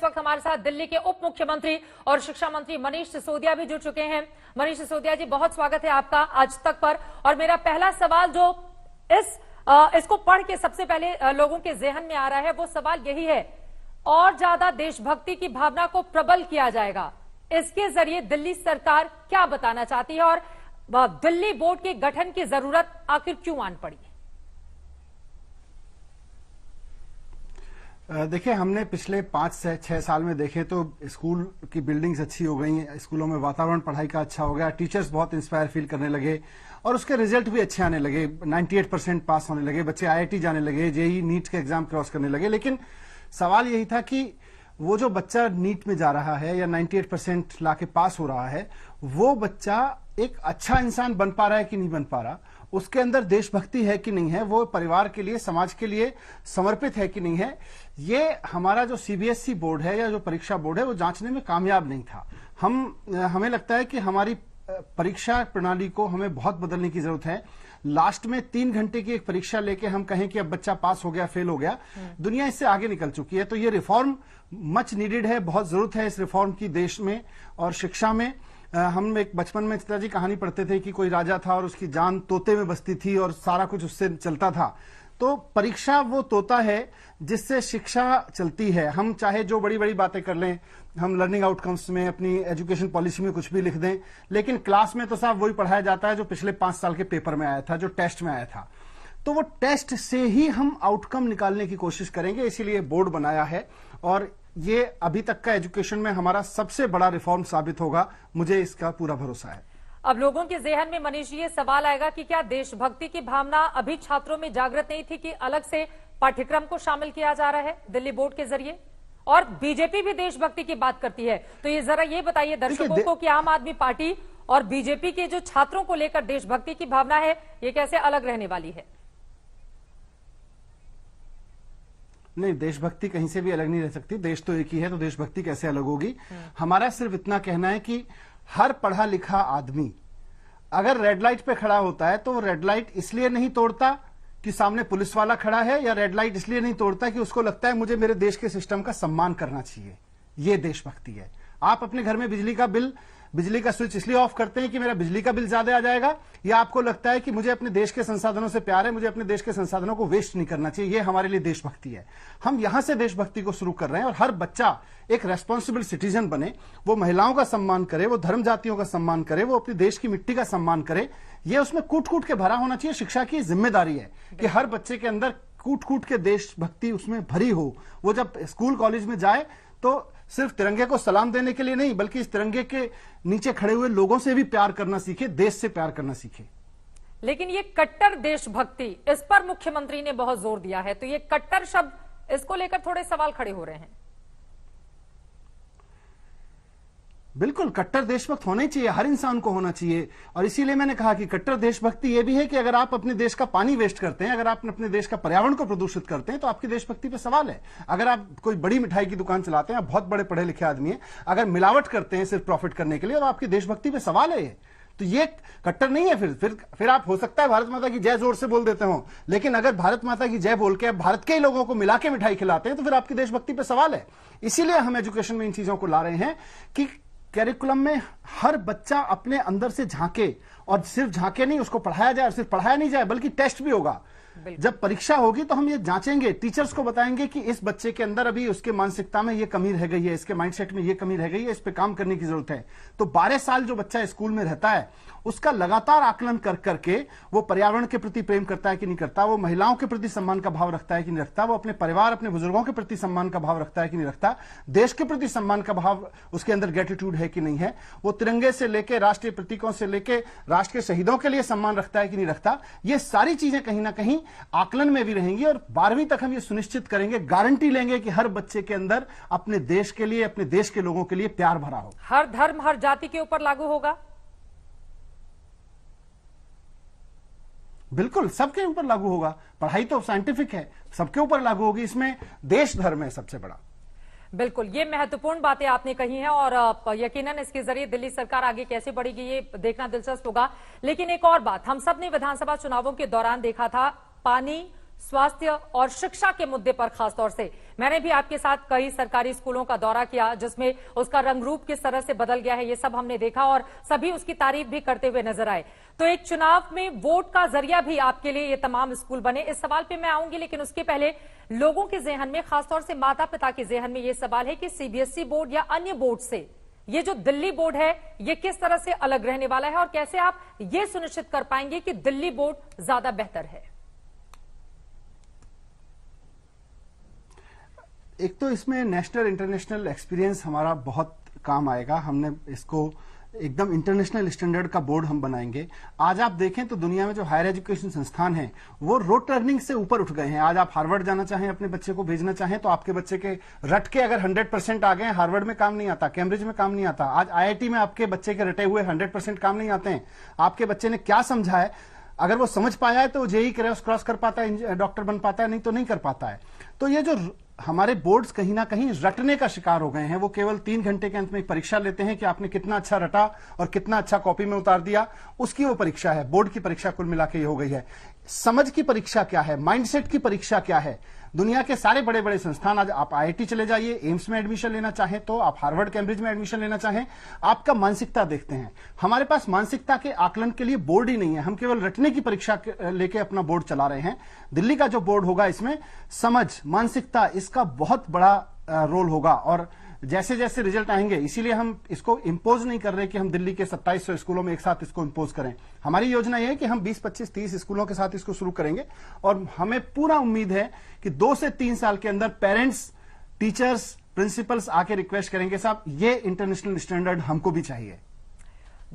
वक्त हमारे साथ दिल्ली के उप मुख्यमंत्री और शिक्षा मंत्री मनीष सिसोदिया भी जुड़ चुके हैं। मनीष सिसोदिया जी, बहुत स्वागत है आपका आज तक पर। और मेरा पहला सवाल जो इसको पढ़ के सबसे पहले लोगों के जहन में आ रहा है वो सवाल यही है, और ज्यादा देशभक्ति की भावना को प्रबल किया जाएगा, इसके जरिए दिल्ली सरकार क्या बताना चाहती है और दिल्ली बोर्ड के गठन की जरूरत आखिर क्यों आन पड़ी? देखिए, हमने पिछले 5 से 6 साल में देखे तो स्कूल की बिल्डिंग्स अच्छी हो गई हैं, स्कूलों में वातावरण पढ़ाई का अच्छा हो गया, टीचर्स बहुत इंस्पायर फील करने लगे और उसके रिजल्ट भी अच्छे आने लगे। 98% पास होने लगे, बच्चे आईआईटी जाने लगे, जेईई नीट के एग्जाम क्रॉस करने लगे। लेकिन सवाल यही था कि वो जो बच्चा नीट में जा रहा है या 98% लाके पास हो रहा है, वो बच्चा एक अच्छा इंसान बन पा रहा है कि नहीं बन पा रहा, उसके अंदर देशभक्ति है कि नहीं है, वो परिवार के लिए, समाज के लिए समर्पित है कि नहीं है। ये हमारा जो सीबीएसई बोर्ड है या जो परीक्षा बोर्ड है वो जांचने में कामयाब नहीं था। हमें लगता है कि हमारी परीक्षा प्रणाली को हमें बहुत बदलने की जरूरत है। लास्ट में 3 घंटे की एक परीक्षा लेके हम कहें कि अब बच्चा पास हो गया, फेल हो गया, दुनिया इससे आगे निकल चुकी है। तो ये रिफॉर्म मच नीडेड है, बहुत जरूरत है इस रिफॉर्म की देश में और शिक्षा में। हम एक बचपन में चित्रा जी कहानी पढ़ते थे कि कोई राजा था और उसकी जान तोते में बसती थी और सारा कुछ उससे चलता था। तो परीक्षा वो तोता है जिससे शिक्षा चलती है। हम चाहे जो बड़ी बड़ी बातें कर लें, हम लर्निंग आउटकम्स में, अपनी एजुकेशन पॉलिसी में कुछ भी लिख दें, लेकिन क्लास में तो साहब वही पढ़ाया जाता है जो पिछले 5 साल के पेपर में आया था, जो टेस्ट में आया था। तो वो टेस्ट से ही हम आउटकम निकालने की कोशिश करेंगे, इसीलिए बोर्ड बनाया है और ये अभी तक का एजुकेशन में हमारा सबसे बड़ा रिफॉर्म साबित होगा, मुझे इसका पूरा भरोसा है। अब लोगों के जहन में मनीष ये सवाल आएगा कि क्या देशभक्ति की भावना अभी छात्रों में जागृत नहीं थी कि अलग से पाठ्यक्रम को शामिल किया जा रहा है दिल्ली बोर्ड के जरिए? और बीजेपी भी देशभक्ति की बात करती है, तो ये जरा ये बताइए दर्शकों को कि आम आदमी पार्टी और बीजेपी के जो छात्रों को लेकर देशभक्ति की भावना है ये कैसे अलग रहने वाली है? नहीं, देशभक्ति कहीं से भी अलग नहीं रह सकती। देश तो एक ही है, तो देशभक्ति कैसे अलग होगी? हमारा सिर्फ इतना कहना है कि हर पढ़ा लिखा आदमी अगर रेड लाइट पे खड़ा होता है तो वो रेड लाइट इसलिए नहीं तोड़ता कि सामने पुलिस वाला खड़ा है, या रेड लाइट इसलिए नहीं तोड़ता कि उसको लगता है मुझे मेरे देश के सिस्टम का सम्मान करना चाहिए। ये देशभक्ति है। आप अपने घर में बिजली का स्विच इसलिए ऑफ करते हैं कि मेरा बिजली का बिल ज्यादा आ जाएगा, या आपको लगता है कि मुझे अपने देश के संसाधनों से प्यार है, मुझे अपने देश के संसाधनों को वेस्ट नहीं करना चाहिए। ये हमारे लिए देशभक्ति है। हम यहां से देशभक्ति को शुरू कर रहे हैं और हर बच्चा एक रेस्पॉन्सिबल सिटीजन बने, वो महिलाओं का सम्मान करे, वो धर्म जातियों का सम्मान करे, वो अपने देश की मिट्टी का सम्मान करे। ये उसमें कूट कूट के भरा होना चाहिए। शिक्षा की जिम्मेदारी है कि हर बच्चे के अंदर कूट कूट के देशभक्ति उसमें भरी हो। वो जब स्कूल कॉलेज में जाए तो सिर्फ तिरंगे को सलाम देने के लिए नहीं, बल्कि इस तिरंगे के नीचे खड़े हुए लोगों से भी प्यार करना सीखे, देश से प्यार करना सीखे। लेकिन ये कट्टर देशभक्ति, इस पर मुख्यमंत्री ने बहुत जोर दिया है, तो ये कट्टर शब्द, इसको लेकर थोड़े सवाल खड़े हो रहे हैं। बिल्कुल, कट्टर देशभक्त होना ही चाहिए, हर इंसान को होना चाहिए। और इसीलिए मैंने कहा कि कट्टर देशभक्ति ये भी है कि अगर आप अपने देश का पानी वेस्ट करते हैं, अगर आप अपने देश का पर्यावरण को प्रदूषित करते हैं, तो आपकी देशभक्ति पे सवाल है। अगर आप कोई बड़ी मिठाई की दुकान चलाते हैं, आप बहुत बड़े पढ़े लिखे आदमी हैं, अगर मिलावट करते हैं सिर्फ प्रॉफिट करने के लिए, तो आपकी देशभक्ति पे सवाल है ये। तो ये कट्टर नहीं है। फिर आप हो सकता है भारत माता की जय जोर से बोल देते हो, लेकिन अगर भारत माता की जय बोल के आप भारत के ही लोगों को मिला के मिठाई खिलाते हैं, तो फिर आपकी देशभक्ति पे सवाल है। इसीलिए हम एजुकेशन में इन चीजों को ला रहे हैं कि कैरिकुलम में हर बच्चा अपने अंदर से झांके, और सिर्फ झांके नहीं, उसको पढ़ाया जाए, और सिर्फ पढ़ाया नहीं जाए बल्कि टेस्ट भी होगा। जब परीक्षा होगी तो हम ये जांचेंगे, टीचर्स को बताएंगे कि इस बच्चे के अंदर अभी उसके मानसिकता में ये कमी रह गई है, इसके माइंडसेट में ये कमी रह गई है, इस पे काम करने की जरूरत है। तो 12 साल जो बच्चा स्कूल में रहता है, उसका लगातार आकलन कर करके वो पर्यावरण के प्रति प्रेम करता है कि नहीं करता, वो महिलाओं के प्रति सम्मान का भाव रखता है कि नहीं रखता, वो अपने परिवार, अपने बुजुर्गों के प्रति सम्मान का भाव रखता है कि नहीं रखता, देश के प्रति सम्मान का भाव उसके अंदर ग्रेटिट्यूड है कि नहीं है, वो तिरंगे से लेके राष्ट्रीय प्रतीकों से लेके राष्ट्र के शहीदों के लिए सम्मान रखता है कि नहीं रखता। ये सारी चीजें कहीं ना कहीं आकलन में भी रहेंगी और 12वीं तक हम ये सुनिश्चित करेंगे, गारंटी लेंगे कि हर बच्चे के अंदर अपने देश के लिए, अपने देश के लोगों के लिए प्यार भरा हो। हर धर्म, हर जाति के ऊपर लागू होगा? बिल्कुल, सबके ऊपर लागू होगा। पढ़ाई तो साइंटिफिक है, सबके ऊपर लागू होगी। इसमें देश धर्म है सबसे बड़ा। बिल्कुल, ये महत्वपूर्ण बातें आपने कही हैं और यकीनन इसके जरिए दिल्ली सरकार आगे कैसे बढ़ेगी ये देखना दिलचस्प होगा। लेकिन एक और बात, हम सब ने विधानसभा चुनावों के दौरान देखा था, पानी स्वास्थ्य और शिक्षा के मुद्दे पर खासतौर से। मैंने भी आपके साथ कई सरकारी स्कूलों का दौरा किया जिसमें उसका रंग रूप किस तरह से बदल गया है, ये सब हमने देखा और सभी उसकी तारीफ भी करते हुए नजर आए। तो एक चुनाव में वोट का जरिया भी आपके लिए ये तमाम स्कूल बने, इस सवाल पे मैं आऊंगी, लेकिन उसके पहले लोगों के जेहन में, खासतौर से माता पिता के जेहन में ये सवाल है कि सीबीएसई बोर्ड या अन्य बोर्ड से ये जो दिल्ली बोर्ड है ये किस तरह से अलग रहने वाला है और कैसे आप ये सुनिश्चित कर पाएंगे कि दिल्ली बोर्ड ज्यादा बेहतर है? एक तो इसमें नेशनल इंटरनेशनल एक्सपीरियंस हमारा बहुत काम आएगा। हमने इसको एकदम इंटरनेशनल स्टैंडर्ड का बोर्ड हम बनाएंगे। आज आप देखें तो दुनिया में जो हायर एजुकेशन संस्थान हैं वो रोड टर्निंग से ऊपर उठ गए हैं। आज आप हार्वर्ड जाना चाहें, अपने बच्चे को भेजना चाहें, तो आपके बच्चे के रट के अगर 100% आ गए, हार्वर्ड में काम नहीं आता, कैम्ब्रिज में काम नहीं आता। आज आईआईटी में आपके बच्चे के रटे हुए 100% काम नहीं आते हैं। आपके बच्चे ने क्या समझा है, अगर वो समझ पाया है तो जेईई क्रॉस कर पाता है, डॉक्टर बन पाता है, नहीं तो नहीं कर पाता है। तो ये जो हमारे बोर्ड्स कहीं ना कहीं रटने का शिकार हो गए हैं। वो केवल 3 घंटे के अंत में एक परीक्षा लेते हैं कि आपने कितना अच्छा रटा और कितना अच्छा कॉपी में उतार दिया, उसकी वो परीक्षा है। बोर्ड की परीक्षा कुल मिला के ये हो गई है। समझ की परीक्षा क्या है, माइंडसेट की परीक्षा क्या है। दुनिया के सारे बड़े बड़े संस्थान, आज आप आईआईटी चले जाइए, एम्स में एडमिशन लेना चाहें तो, आप हार्वर्ड कैम्ब्रिज में एडमिशन लेना चाहें, आपका मानसिकता देखते हैं। हमारे पास मानसिकता के आकलन के लिए बोर्ड ही नहीं है। हम केवल रटने की परीक्षा लेके अपना बोर्ड चला रहे हैं। दिल्ली का जो बोर्ड होगा इसमें समझ, मानसिकता, इसका बहुत बड़ा रोल होगा। और जैसे जैसे रिजल्ट आएंगे, इसीलिए हम इसको इंपोज नहीं कर रहे कि हम दिल्ली के 2700 स्कूलों में एक साथ इसको इंपोज करें। हमारी योजना यह है कि हम 20, 25, 30 स्कूलों के साथ इसको शुरू करेंगे और हमें पूरा उम्मीद है कि 2 से 3 साल के अंदर पेरेंट्स, टीचर्स, प्रिंसिपल्स आके रिक्वेस्ट करेंगे, साहब ये इंटरनेशनल स्टैंडर्ड हमको भी चाहिए।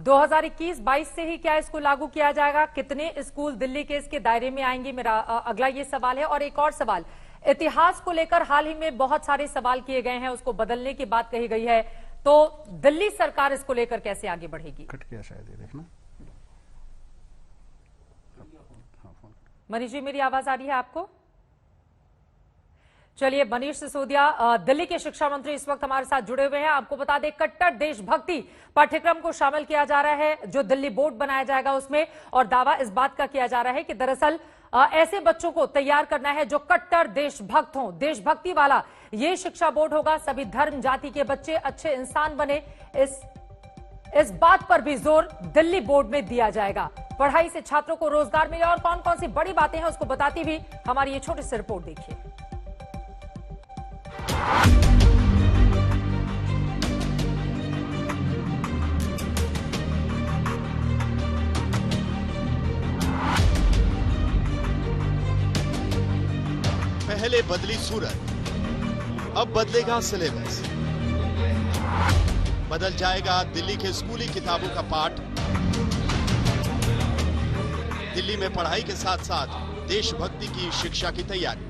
2021-22 से ही क्या इसको लागू किया जाएगा? कितने स्कूल दिल्ली के इसके दायरे में आएंगे, मेरा अगला ये सवाल है। और एक और सवाल, इतिहास को लेकर हाल ही में बहुत सारे सवाल किए गए हैं, उसको बदलने की बात कही गई है, तो दिल्ली सरकार इसको लेकर कैसे आगे बढ़ेगी? कट गया शायद, ये देखना। मनीष जी, मेरी आवाज आ रही है आपको? चलिए, मनीष सिसोदिया दिल्ली के शिक्षा मंत्री इस वक्त हमारे साथ जुड़े हुए हैं। आपको बता दें, कट्टर देशभक्ति पाठ्यक्रम को शामिल किया जा रहा है जो दिल्ली बोर्ड बनाया जाएगा उसमें, और दावा इस बात का किया जा रहा है कि दरअसल ऐसे बच्चों को तैयार करना है जो कट्टर देशभक्त हों, देशभक्ति वाला ये शिक्षा बोर्ड होगा। सभी धर्म जाति के बच्चे अच्छे इंसान बने, इस बात पर भी जोर दिल्ली बोर्ड में दिया जाएगा। पढ़ाई से छात्रों को रोजगार मिले और कौन कौन सी बड़ी बातें हैं उसको बताती हुई हमारी ये छोटी सी रिपोर्ट देखिए। पहले बदली सूरत, अब बदलेगा सिलेबस। बदल जाएगा दिल्ली के स्कूली किताबों का पाठ। दिल्ली में पढ़ाई के साथ साथ देशभक्ति की शिक्षा की तैयारी।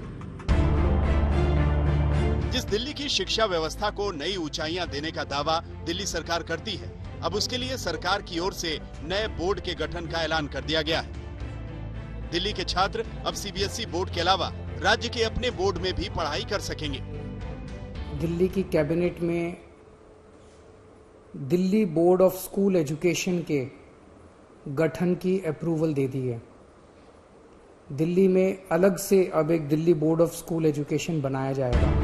जिस दिल्ली की शिक्षा व्यवस्था को नई ऊंचाइयां देने का दावा दिल्ली सरकार करती है, अब उसके लिए सरकार की ओर से नए बोर्ड के गठन का ऐलान कर दिया गया है। दिल्ली के छात्र अब सीबीएसई बोर्ड के अलावा राज्य के अपने बोर्ड में भी पढ़ाई कर सकेंगे। दिल्ली की कैबिनेट में Delhi board of school education के गठन की अप्रूवल दे दी है। दिल्ली में अलग से अब एक Delhi board of school education बनाया जाएगा।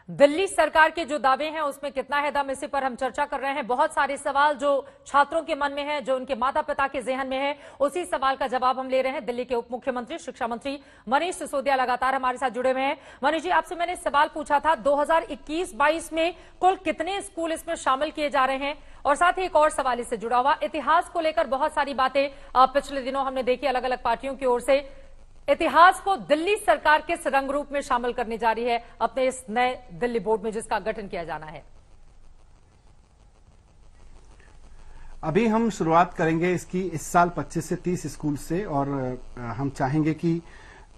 दिल्ली सरकार के जो दावे हैं उसमें कितना है दम, इसी पर हम चर्चा कर रहे हैं। बहुत सारे सवाल जो छात्रों के मन में है, जो उनके माता पिता के जेहन में है, उसी सवाल का जवाब हम ले रहे हैं। दिल्ली के उप मुख्यमंत्री, शिक्षा मंत्री मनीष सिसोदिया लगातार हमारे साथ जुड़े हुए हैं। मनीष जी, आपसे मैंने सवाल पूछा था 2021-22 में कुल कितने स्कूल इसमें शामिल किए जा रहे हैं, और साथ ही एक और सवाल इससे जुड़ा हुआ, इतिहास को लेकर बहुत सारी बातें पिछले दिनों हमने देखी अलग अलग पार्टियों की ओर से। इतिहास को दिल्ली सरकार किस रंग रूप में शामिल करने जा रही है अपने इस नए दिल्ली बोर्ड में जिसका गठन किया जाना है? अभी हम शुरुआत करेंगे इसकी इस साल 25 से 30 स्कूल से, और हम चाहेंगे कि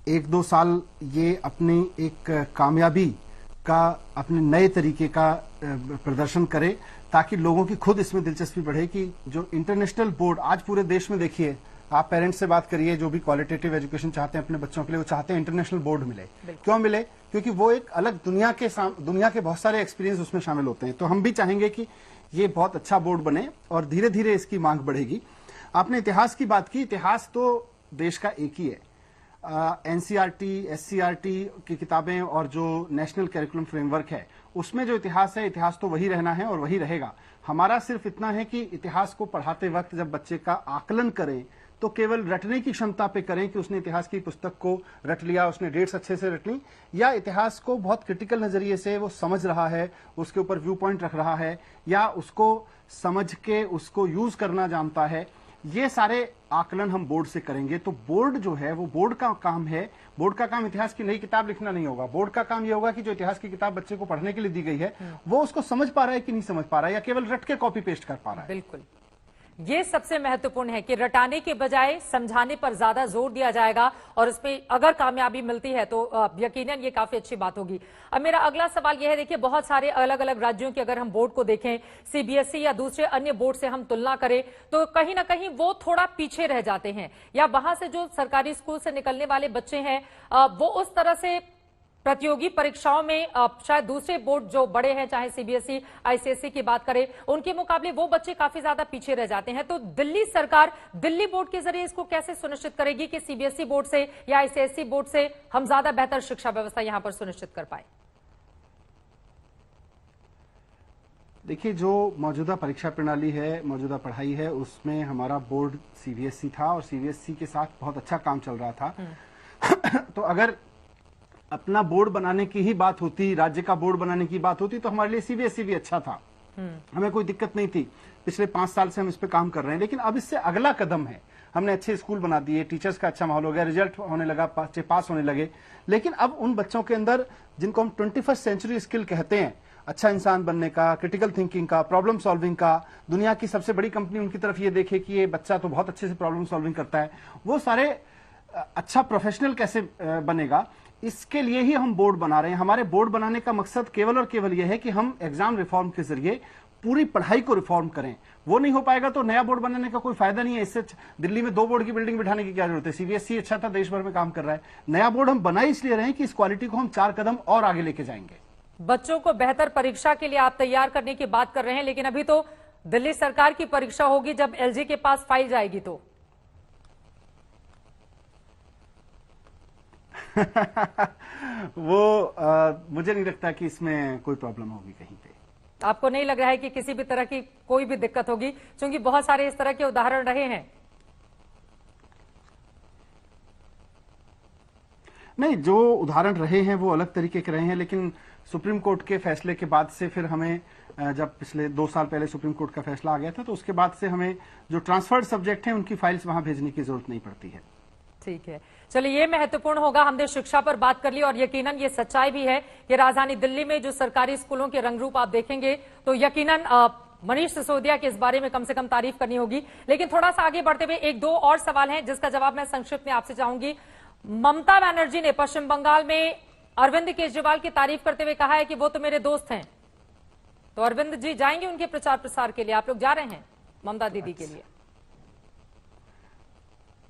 1-2 साल ये अपनी एक कामयाबी का, अपने नए तरीके का प्रदर्शन करे, ताकि लोगों की खुद इसमें दिलचस्पी बढ़े कि जो इंटरनेशनल बोर्ड आज पूरे देश में, देखिए आप पेरेंट्स से बात करिए जो भी क्वालिटेटिव एजुकेशन चाहते हैं अपने बच्चों के लिए, वो चाहते हैं इंटरनेशनल बोर्ड मिले। क्यों मिले? क्योंकि वो एक अलग दुनिया के बहुत सारे एक्सपीरियंस उसमें शामिल होते हैं। तो हम भी चाहेंगे कि ये बहुत अच्छा बोर्ड बने और धीरे धीरे इसकी मांग बढ़ेगी। आपने इतिहास की बात की, इतिहास तो देश का एक ही है। एनसीईआरटी, एससीईआरटी की किताबें और जो नेशनल करिकुलम फ्रेमवर्क है उसमें जो इतिहास है, इतिहास तो वही रहना है और वही रहेगा। हमारा सिर्फ इतना है कि इतिहास को पढ़ाते वक्त जब बच्चे का आकलन करें तो केवल रटने की क्षमता पे करें कि उसने इतिहास की पुस्तक को रट लिया, उसने डेट्स अच्छे से रट ली, या इतिहास को बहुत क्रिटिकल नजरिए से वो समझ रहा है, उसके ऊपर व्यू पॉइंट रख रहा है, या उसको समझ के उसको यूज करना जानता है। ये सारे आकलन हम बोर्ड से करेंगे। तो बोर्ड जो है वो बोर्ड का काम है। बोर्ड का काम इतिहास की नई किताब लिखना नहीं होगा। बोर्ड का काम ये होगा कि जो इतिहास की किताब बच्चे को पढ़ने के लिए दी गई है वो उसको समझ पा रहा है कि नहीं समझ पा रहा है, या केवल रट के कॉपी पेस्ट कर पा रहा है। बिल्कुल, ये सबसे महत्वपूर्ण है कि रटाने के बजाय समझाने पर ज्यादा जोर दिया जाएगा और उसमें अगर कामयाबी मिलती है तो यकीनन ये काफी अच्छी बात होगी। अब मेरा अगला सवाल यह है, देखिए बहुत सारे अलग अलग राज्यों के अगर हम बोर्ड को देखें, सीबीएसई या दूसरे अन्य बोर्ड से हम तुलना करें तो कहीं ना कहीं वो थोड़ा पीछे रह जाते हैं, या वहां से जो सरकारी स्कूल से निकलने वाले बच्चे हैं वो उस तरह से प्रतियोगी परीक्षाओं में शायद दूसरे बोर्ड जो बड़े हैं, चाहे सीबीएसई, आईसीएसई की बात करें, उनके मुकाबले वो बच्चे काफी ज्यादा पीछे रह जाते हैं। तो दिल्ली सरकार दिल्ली बोर्ड के जरिए इसको कैसे सुनिश्चित करेगी कि सीबीएसई बोर्ड से या आईसीएसई बोर्ड से हम ज्यादा बेहतर शिक्षा व्यवस्था यहां पर सुनिश्चित कर पाए? देखिए, जो मौजूदा परीक्षा प्रणाली है, मौजूदा पढ़ाई है, उसमें हमारा बोर्ड सीबीएसई था और सीबीएसई के साथ बहुत अच्छा काम चल रहा था। तो अगर अपना बोर्ड बनाने की ही बात होती, राज्य का बोर्ड बनाने की बात होती, तो हमारे लिए सीबीएसई भी अच्छा था, हमें कोई दिक्कत नहीं थी। पिछले 5 साल से हम इस पे काम कर रहे हैं। लेकिन अब इससे अगला कदम है, हमने अच्छे स्कूल बना दिए, टीचर्स का अच्छा माहौल हो गया, रिजल्ट होने लगा, पास होने लगे। लेकिन अब उन बच्चों के अंदर जिनको हम 21st सेंचुरी स्किल कहते हैं, अच्छा इंसान बनने का, क्रिटिकल थिंकिंग का, प्रॉब्लम सॉल्विंग का, दुनिया की सबसे बड़ी कंपनी उनकी तरफ ये देखे कि ये बच्चा तो बहुत अच्छे से प्रॉब्लम सॉल्विंग करता है, वो सारे अच्छा प्रोफेशनल कैसे बनेगा, इसके लिए ही हम बोर्ड बना रहे हैं। हमारे बोर्ड बनाने का मकसद केवल और केवल यह है कि हम एग्जाम रिफॉर्म के जरिए पूरी पढ़ाई को रिफॉर्म करें। वो नहीं हो पाएगा तो नया बोर्ड बनाने का कोई फायदा नहीं है। इससे दिल्ली में 2 बोर्ड की बिल्डिंग बिठाने की क्या जरूरत है? सीबीएसई अच्छा था, देश भर में काम कर रहा है। नया बोर्ड हम बना इसलिए रहे हैं कि इस क्वालिटी को हम 4 कदम और आगे लेके जाएंगे। बच्चों को बेहतर परीक्षा के लिए आप तैयार करने की बात कर रहे हैं, लेकिन अभी तो दिल्ली सरकार की परीक्षा होगी जब एलजी के पास फाइल जाएगी तो वो मुझे नहीं लगता कि इसमें कोई प्रॉब्लम होगी कहीं पे। आपको नहीं लग रहा है कि किसी भी तरह की कोई भी दिक्कत होगी, क्योंकि बहुत सारे इस तरह के उदाहरण रहे हैं? नहीं, जो उदाहरण रहे हैं वो अलग तरीके के रहे हैं, लेकिन सुप्रीम कोर्ट के फैसले के बाद से फिर हमें, जब पिछले 2 साल पहले सुप्रीम कोर्ट का फैसला आ गया था, तो उसके बाद से हमें जो ट्रांसफर्ड सब्जेक्ट हैं उनकी फाइल्स वहां भेजने की जरूरत नहीं पड़ती है। ठीक है, चलिए, ये महत्वपूर्ण होगा। हमने शिक्षा पर बात कर ली और यकीनन ये सच्चाई भी है कि राजधानी दिल्ली में जो सरकारी स्कूलों के रंग रूप आप देखेंगे तो यकीनन मनीष सिसोदिया के इस बारे में कम से कम तारीफ करनी होगी। लेकिन थोड़ा सा आगे बढ़ते हुए 1-2 और सवाल हैं जिसका जवाब मैं संक्षिप्त में आपसे चाहूंगी। ममता बनर्जी ने पश्चिम बंगाल में अरविंद केजरीवाल की तारीफ करते हुए कहा है कि वो तो मेरे दोस्त हैं। तो अरविंद जी जाएंगे उनके प्रचार प्रसार के लिए? आप लोग जा रहे हैं ममता दीदी के लिए?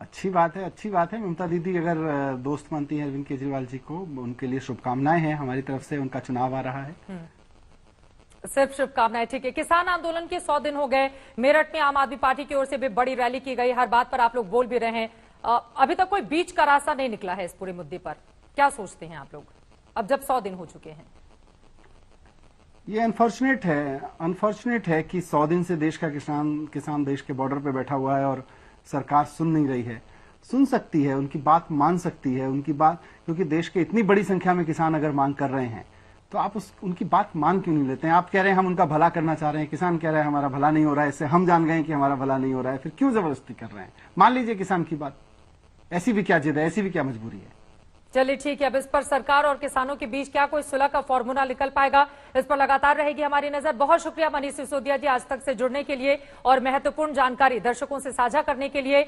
अच्छी बात है, अच्छी बात है। ममता दीदी अगर दोस्त मानती हैं अरविंद केजरीवाल जी को, उनके लिए शुभकामनाएं हैं हमारी तरफ से। उनका चुनाव आ रहा है। सिर्फ शुभकामनाएं, ठीक है। किसान आंदोलन के 100 दिन हो गए। मेरठ में आम आदमी पार्टी की ओर से भी बड़ी रैली की गई। हर बात पर आप लोग बोल भी रहे हैं। अभी तक कोई बीच का रास्ता नहीं निकला है इस पूरे मुद्दे पर। क्या सोचते हैं आप लोग अब जब 100 दिन हो चुके हैं? ये अनफॉर्चुनेट है कि 100 दिन से देश का किसान देश के बॉर्डर पे बैठा हुआ है और सरकार सुन नहीं रही है। सुन सकती है, उनकी बात मान सकती है, उनकी बात, क्योंकि देश के इतनी बड़ी संख्या में किसान अगर मांग कर रहे हैं तो आप उनकी बात मान क्यों नहीं लेते हैं? आप कह रहे हैं हम उनका भला करना चाह रहे हैं, किसान कह रहा है हमारा भला नहीं हो रहा है, इससे हम जान गए कि हमारा भला नहीं हो रहा है, फिर क्यों जबरदस्ती कर रहे हैं? मान लीजिए किसान की बात। ऐसी भी क्या जिद है, ऐसी भी क्या मजबूरी है? चलिए, ठीक है। अब इस पर सरकार और किसानों के बीच क्या कोई सुलह का फॉर्मूला निकल पाएगा, इस पर लगातार रहेगी हमारी नजर। बहुत शुक्रिया मनीष सिसोदिया जी आज तक से जुड़ने के लिए और महत्वपूर्ण जानकारी दर्शकों से साझा करने के लिए।